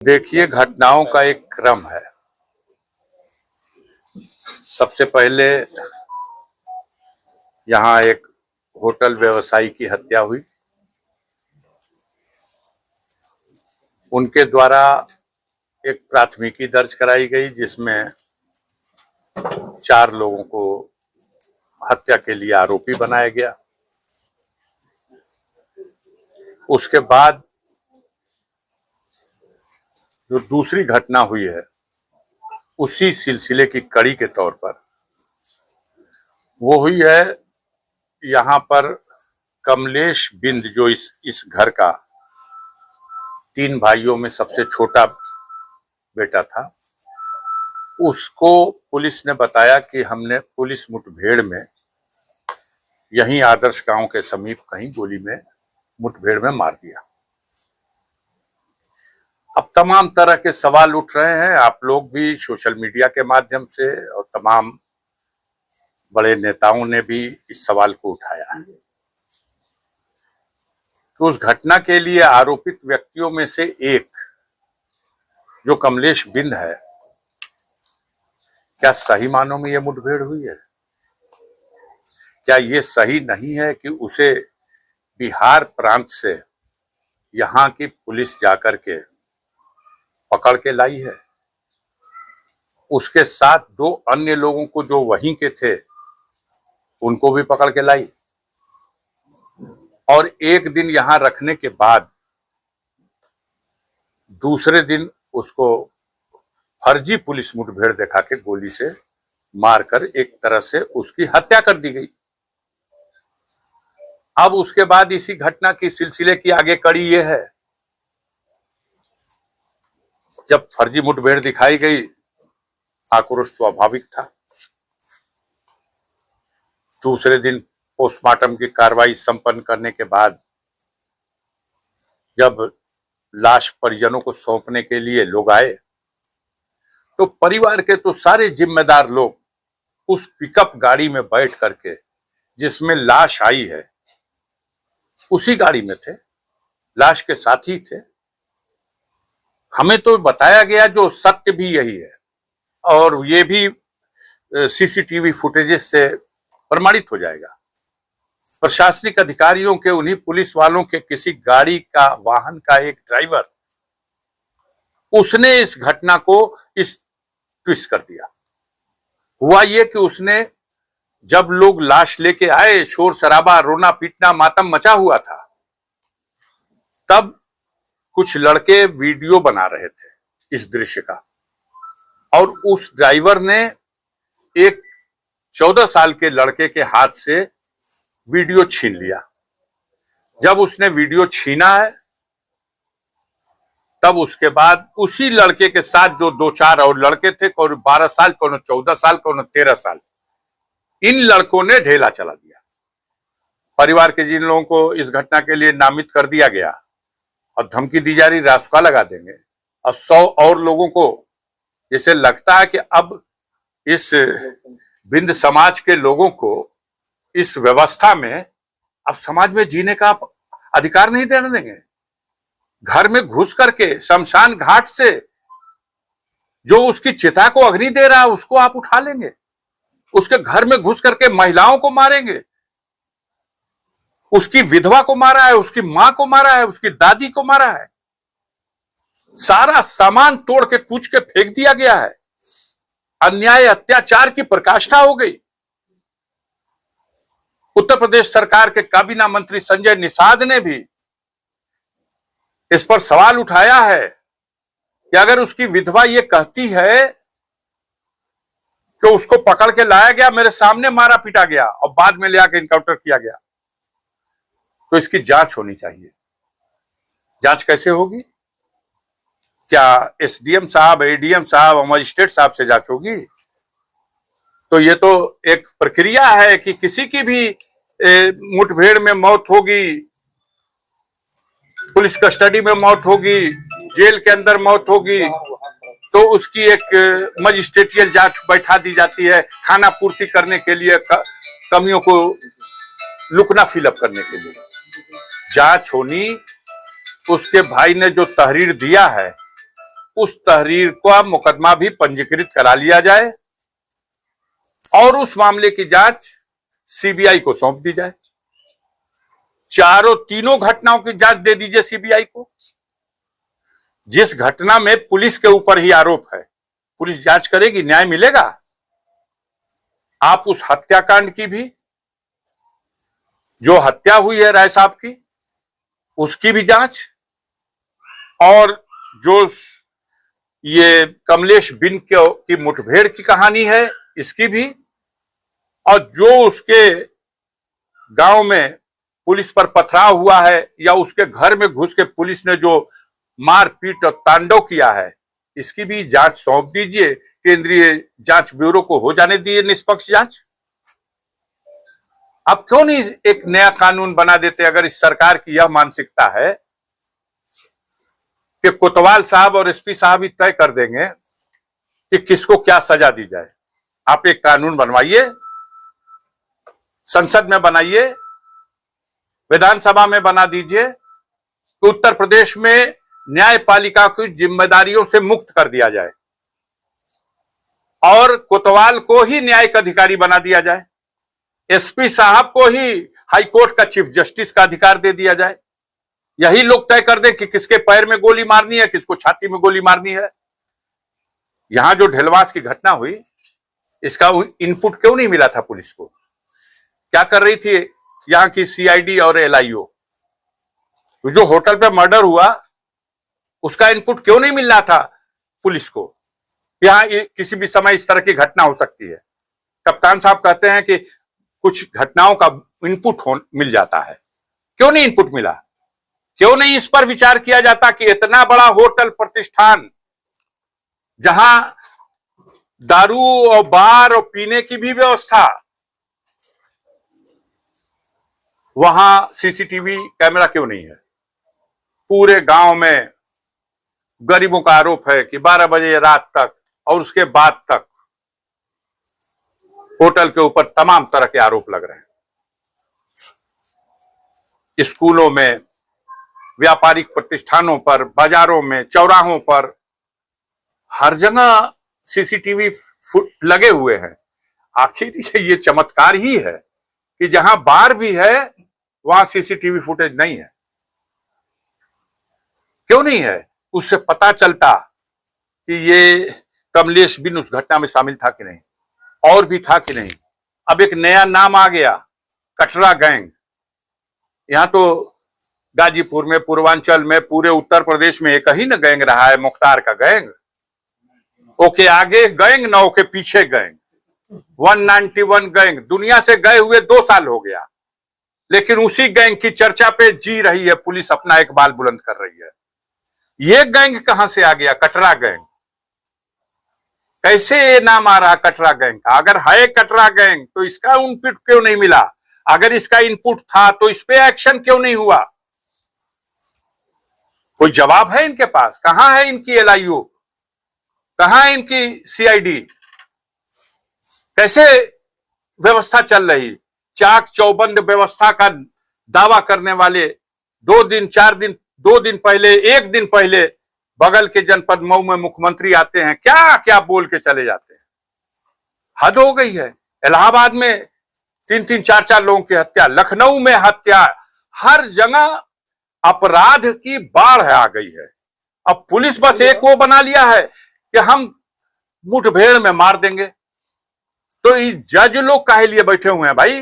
देखिए, घटनाओं का एक क्रम है। सबसे पहले यहाँ एक होटल व्यवसायी की हत्या हुई। उनके द्वारा एक प्राथमिकी दर्ज कराई गई जिसमें 4 लोगों को हत्या के लिए आरोपी बनाया गया। उसके बाद जो दूसरी घटना हुई है उसी सिलसिले की कड़ी के तौर पर वो हुई है। यहाँ पर कमलेश बिंद जो इस घर का 3 भाइयों में सबसे छोटा बेटा था, उसको पुलिस ने बताया कि हमने पुलिस मुठभेड़ में यहीं आदर्श गांव के समीप कहीं गोली में मुठभेड़ में मार दिया। अब तमाम तरह के सवाल उठ रहे हैं। आप लोग भी सोशल मीडिया के माध्यम से और तमाम बड़े नेताओं ने भी इस सवाल को उठाया है कि उस घटना के लिए आरोपित व्यक्तियों में से एक जो कमलेश बिंद है, क्या सही मानों में यह मुठभेड़ हुई है? क्या ये सही नहीं है कि उसे बिहार प्रांत से यहाँ की पुलिस जाकर के पकड़ के लाई है? उसके साथ 2 अन्य लोगों को जो वहीं के थे उनको भी पकड़ के लाई और एक दिन यहां रखने के बाद दूसरे दिन उसको फर्जी पुलिस मुठभेड़ दिखा के गोली से मारकर एक तरह से उसकी हत्या कर दी गई। अब उसके बाद इसी घटना की सिलसिले की आगे कड़ी ये है, जब फर्जी मुठभेड़ दिखाई गई आक्रोश स्वाभाविक था। दूसरे दिन पोस्टमार्टम की कार्रवाई संपन्न करने के बाद जब लाश परिजनों को सौंपने के लिए लोग आए तो परिवार के तो सारे जिम्मेदार लोग उस पिकअप गाड़ी में बैठ करके जिसमें लाश आई है उसी गाड़ी में थे, लाश के साथ ही थे। हमें तो बताया गया, जो सत्य भी यही है और ये भी सीसीटीवी फुटेजेस से प्रमाणित हो जाएगा। प्रशासनिक अधिकारियों के, उन्हीं पुलिस वालों के किसी गाड़ी का, वाहन का एक ड्राइवर, उसने इस घटना को इस ट्विस्ट कर दिया। हुआ ये कि उसने, जब लोग लाश लेके आए, शोर शराबा, रोना पीटना, मातम मचा हुआ था, तब कुछ लड़के वीडियो बना रहे थे इस दृश्य का और उस ड्राइवर ने एक 14 साल के लड़के के हाथ से वीडियो छीन लिया। जब उसने वीडियो छीना है तब उसके बाद उसी लड़के के साथ जो 2-4 और लड़के थे, कौन 12 साल, कौन 14 साल, कौन 13 साल, इन लड़कों ने ढेला चला दिया। परिवार के जिन लोगों को इस घटना के लिए नामित कर दिया गया और धमकी दी जा रही, रासुका लगा देंगे, और 100 और लोगों को, जैसे लगता है कि अब इस बिंद समाज के लोगों को इस व्यवस्था में अब समाज में जीने का अधिकार नहीं देने देंगे। घर में घुस करके शमशान घाट से जो उसकी चिता को अग्नि दे रहा है उसको आप उठा लेंगे, उसके घर में घुस करके महिलाओं को मारेंगे, उसकी विधवा को मारा है, उसकी मां को मारा है, उसकी दादी को मारा है, सारा सामान तोड़ के कूच के फेंक दिया गया है। अन्याय अत्याचार की पराकाष्ठा हो गई। उत्तर प्रदेश सरकार के काबीना मंत्री संजय निषाद ने भी इस पर सवाल उठाया है कि अगर उसकी विधवा ये कहती है कि उसको पकड़ के लाया गया, मेरे सामने मारा पीटा गया और बाद में ले आके इनकाउंटर किया गया, तो इसकी जांच होनी चाहिए। जांच कैसे होगी? क्या एसडीएम साहब, एडीएम साहब और मजिस्ट्रेट साहब से जांच होगी? तो ये तो एक प्रक्रिया है कि किसी की भी मुठभेड़ में मौत होगी, पुलिस कस्टडी में मौत होगी, जेल के अंदर मौत होगी, तो उसकी एक मजिस्ट्रेटियल जांच बैठा दी जाती है, खाना पूर्ति करने के लिए, कमियों को लुकना फिलअप करने के लिए जांच होनी। उसके भाई ने जो तहरीर दिया है उस तहरीर का मुकदमा भी पंजीकृत करा लिया जाए और उस मामले की जांच सीबीआई को सौंप दी जाए। तीनों घटनाओं की जांच दे दीजिए सीबीआई को। जिस घटना में पुलिस के ऊपर ही आरोप है, पुलिस जांच करेगी, न्याय मिलेगा। आप उस हत्याकांड की भी, जो हत्या हुई है राय साहब की, उसकी भी जांच, और जो ये कमलेश बिन की मुठभेड़ की कहानी है इसकी भी, और जो उसके गांव में पुलिस पर पथराव हुआ है या उसके घर में घुस के पुलिस ने जो मारपीट और तांडव किया है, इसकी भी जांच सौंप दीजिए। केंद्रीय जांच ब्यूरो को हो जाने दीजिए निष्पक्ष जांच। अब क्यों नहीं एक नया कानून बना देते? अगर इस सरकार की यह मानसिकता है कि कोतवाल साहब और एसपी साहब ही तय कर देंगे कि किसको क्या सजा दी जाए, आप एक कानून बनवाइए, संसद में बनाइए, विधानसभा में बना दीजिए कि उत्तर प्रदेश में न्यायपालिका की जिम्मेदारियों से मुक्त कर दिया जाए और कोतवाल को ही न्यायिक अधिकारी बना दिया जाए, एसपी साहब को ही हाईकोर्ट का चीफ जस्टिस का अधिकार दे दिया जाए। यही लोग तय कर दें कि किसके पैर में गोली मारनी है, किसको छाती में गोली मारनी है। यहां जो ढेलवास की घटना हुई, इसका इनपुट क्यों नहीं मिला था पुलिस को? क्या कर रही थी यहां की सीआईडी और एलआईओ? जो होटल पे मर्डर हुआ उसका इनपुट क्यों नहीं मिल रहा था पुलिस को? यहां किसी भी समय इस तरह की घटना हो सकती है। कप्तान साहब कहते हैं कि कुछ घटनाओं का इनपुट मिल जाता है, क्यों नहीं इनपुट मिला? क्यों नहीं इस पर विचार किया जाता कि इतना बड़ा होटल प्रतिष्ठान जहां दारू और बार और पीने की भी व्यवस्था, वहां सीसीटीवी कैमरा क्यों नहीं है? पूरे गांव में गरीबों का आरोप है कि 12 बजे रात तक और उसके बाद तक होटल के ऊपर तमाम तरह के आरोप लग रहे हैं। स्कूलों में, व्यापारिक प्रतिष्ठानों पर, बाजारों में, चौराहों पर, हर जगह सीसीटीवी लगे हुए हैं। आखिर ये चमत्कार ही है कि जहां बार भी है वहां सीसीटीवी फुटेज नहीं है। क्यों नहीं है? उससे पता चलता कि ये कमलेश बिन उस घटना में शामिल था कि नहीं, और भी था कि नहीं। अब एक नया नाम आ गया, कटरा गैंग। यहां तो गाजीपुर में, पूर्वांचल में, पूरे उत्तर प्रदेश में एक ही न गैंग रहा है, मुख्तार का गैंग। ओके आगे गैंग, न ओके पीछे गैंग। 191 गैंग दुनिया से गए हुए 2 साल हो गया, लेकिन उसी गैंग की चर्चा पे जी रही है पुलिस, अपना एक बाल बुलंद कर रही है। ये गैंग कहां से आ गया? कटरा गैंग। कैसे ये नाम आ रहा कटरा गैंग का? अगर है कटरा गैंग तो इसका इनपुट क्यों नहीं मिला? अगर इसका इनपुट था तो इस पे एक्शन क्यों नहीं हुआ? कोई जवाब है इनके पास? कहां है इनकी एलआईओ? कहां है इनकी सीआईडी? कैसे व्यवस्था चल रही? चाक चौबंद व्यवस्था का दावा करने वाले 2 दिन 4 दिन 2 दिन पहले, 1 दिन पहले बगल के जनपद मऊ में मुख्यमंत्री आते हैं, क्या क्या बोल के चले जाते हैं। हद हो गई है। इलाहाबाद में 3-3 4-4 लोगों की हत्या, लखनऊ में हत्या, हर जगह अपराध की बाढ़ आ गई है। अब पुलिस बस एक वो बना लिया है कि हम मुठभेड़ में मार देंगे। तो ये जज लोग काहे लिए बैठे हुए हैं भाई?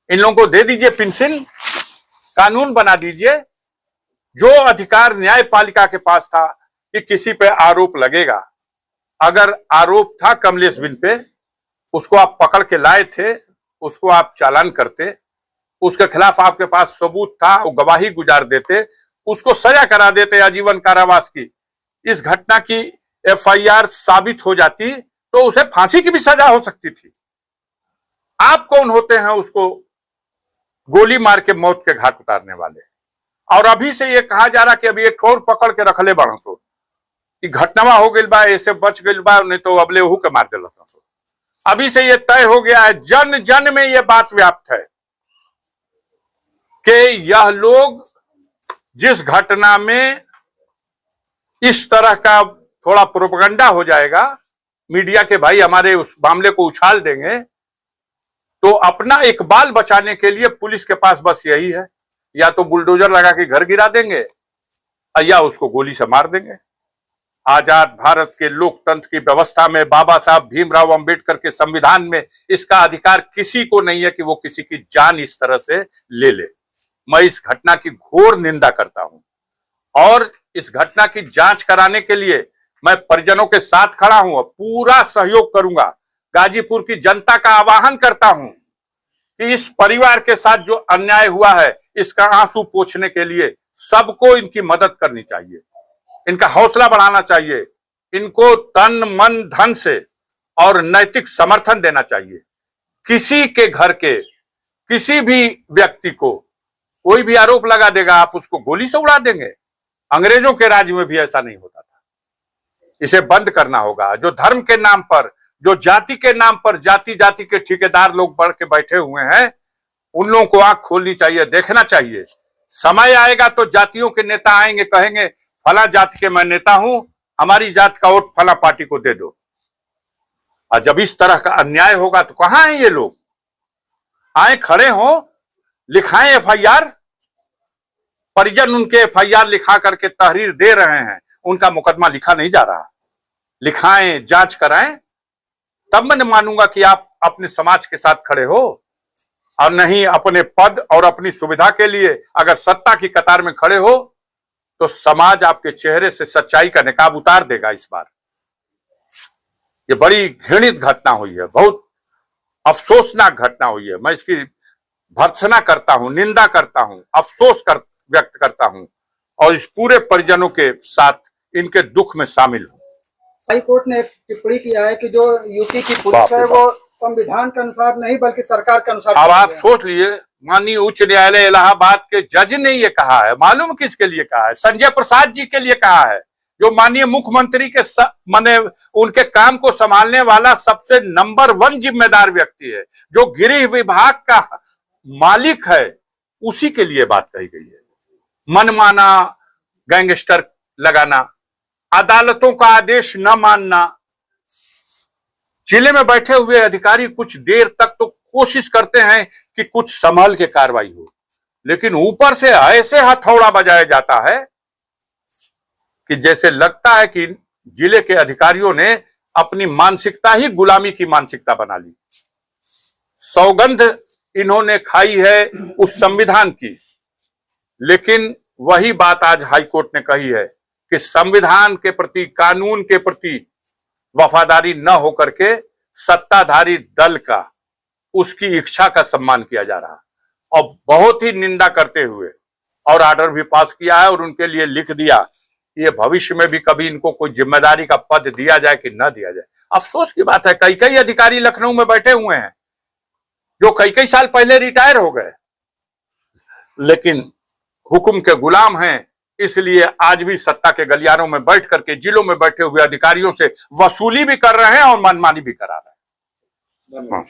इन लोगों को दे दीजिए पेंशन, कानून बना दीजिए। जो अधिकार न्यायपालिका के पास था कि किसी पे आरोप लगेगा, अगर आरोप था कमलेश बिन पे, उसको आप पकड़ के लाए थे, उसको आप चालान करते, उसके खिलाफ आपके पास सबूत था, वो गवाही गुजार देते, उसको सजा करा देते आजीवन कारावास की। इस घटना की एफआईआर साबित हो जाती तो उसे फांसी की भी सजा हो सकती थी। आप कौन होते हैं उसको गोली मार के मौत के घाट उतारने वाले? और अभी से ये कहा जा रहा कि अभी एक और पकड़ के रख ले बड़ा सो कि घटना हो गई बा, ऐसे बच गई बा, नहीं तो अबले हु के मार दे। अभी से ये तय हो गया है, जन जन में ये बात व्याप्त है कि यह लोग जिस घटना में इस तरह का थोड़ा प्रोपेगेंडा हो जाएगा, मीडिया के भाई हमारे उस मामले को उछाल देंगे, तो अपना इकबाल बचाने के लिए पुलिस के पास बस यही है, या तो बुलडोजर लगा के घर गिरा देंगे या उसको गोली से मार देंगे। आजाद भारत के लोकतंत्र की व्यवस्था में, बाबा साहब भीमराव अंबेडकर के संविधान में इसका अधिकार किसी को नहीं है कि वो किसी की जान इस तरह से ले ले। मैं इस घटना की घोर निंदा करता हूं और इस घटना की जांच कराने के लिए मैं परिजनों के साथ खड़ा हूं और पूरा सहयोग करूंगा। गाजीपुर की जनता का आह्वान करता हूं कि इस परिवार के साथ जो अन्याय हुआ है इसका आंसू पोंछने के लिए सबको इनकी मदद करनी चाहिए, इनका हौसला बढ़ाना चाहिए, इनको तन मन धन से और नैतिक समर्थन देना चाहिए। किसी के घर के किसी भी व्यक्ति को कोई भी आरोप लगा देगा, आप उसको गोली से उड़ा देंगे। अंग्रेजों के राज में भी ऐसा नहीं होता था। इसे बंद करना होगा। जो धर्म के नाम पर, जो जाति के नाम पर जाति जाति के ठेकेदार लोग बढ़ के बैठे हुए हैं, उन लोगों को आंख खोलनी चाहिए, देखना चाहिए। समय आएगा तो जातियों के नेता आएंगे, कहेंगे फला जाति के मैं नेता हूं, हमारी जात का वोट फला पार्टी को दे दो। और जब इस तरह का अन्याय होगा तो कहां है ये लोग? आए खड़े हो, लिखाएं एफआईआर। परिजन उनके एफआईआर लिखा करके तहरीर दे रहे हैं, उनका मुकदमा लिखा नहीं जा रहा। लिखाएं, जांच कराएं, तब मैं मानूंगा कि आप अपने समाज के साथ खड़े हो, और नहीं अपने पद और अपनी सुविधा के लिए अगर सत्ता की कतार में खड़े हो तो समाज आपके चेहरे से सच्चाई का निकाब उतार देगा। इस बार ये बड़ी घृणित घटना हुई है, बहुत अफसोसनाक घटना हुई है। मैं इसकी भर्त्सना करता हूं, निंदा करता हूं, व्यक्त करता हूं और इस पूरे परिजनों के साथ इनके दुख में शामिल हूं। हाई कोर्ट ने एक टिप्पणी किया है कि जो यूपी की पुलिस है वो संविधान के अनुसार नहीं बल्कि सरकार के अनुसार। अब आप सोच लिए, माननीय उच्च न्यायालय इलाहाबाद के जज ने ये कहा है, मालूम किसके लिए कहा है? संजय प्रसाद जी के लिए कहा है, जो माननीय मुख्यमंत्री के माने उनके काम को संभालने वाला सबसे नंबर 1 जिम्मेदार व्यक्ति है, जो गृह विभाग का मालिक है, उसी के लिए बात कही गई है। मनमाना गैंगस्टर लगाना, अदालतों का आदेश न मानना, जिले में बैठे हुए अधिकारी कुछ देर तक तो कोशिश करते हैं कि कुछ संभल के कार्रवाई हो, लेकिन ऊपर से ऐसे हथौड़ा बजाया जाता है कि जैसे लगता है कि जिले के अधिकारियों ने अपनी मानसिकता ही गुलामी की मानसिकता बना ली। सौगंध इन्होंने खाई है उस संविधान की, लेकिन वही बात आज हाईकोर्ट ने कही है कि संविधान के प्रति, कानून के प्रति वफादारी न होकर के सत्ताधारी दल का, उसकी इच्छा का सम्मान किया जा रहा, और बहुत ही निंदा करते हुए और आर्डर भी पास किया है और उनके लिए लिख दिया ये भविष्य में भी कभी इनको कोई जिम्मेदारी का पद दिया जाए कि न दिया जाए। अफसोस की बात है, कई कई अधिकारी लखनऊ में बैठे हुए हैं जो कई कई साल पहले रिटायर हो गए, लेकिन हुक्म के गुलाम हैं, इसलिए आज भी सत्ता के गलियारों में बैठ करके जिलों में बैठे हुए अधिकारियों से वसूली भी कर रहे हैं और मनमानी भी करा रहे हैं।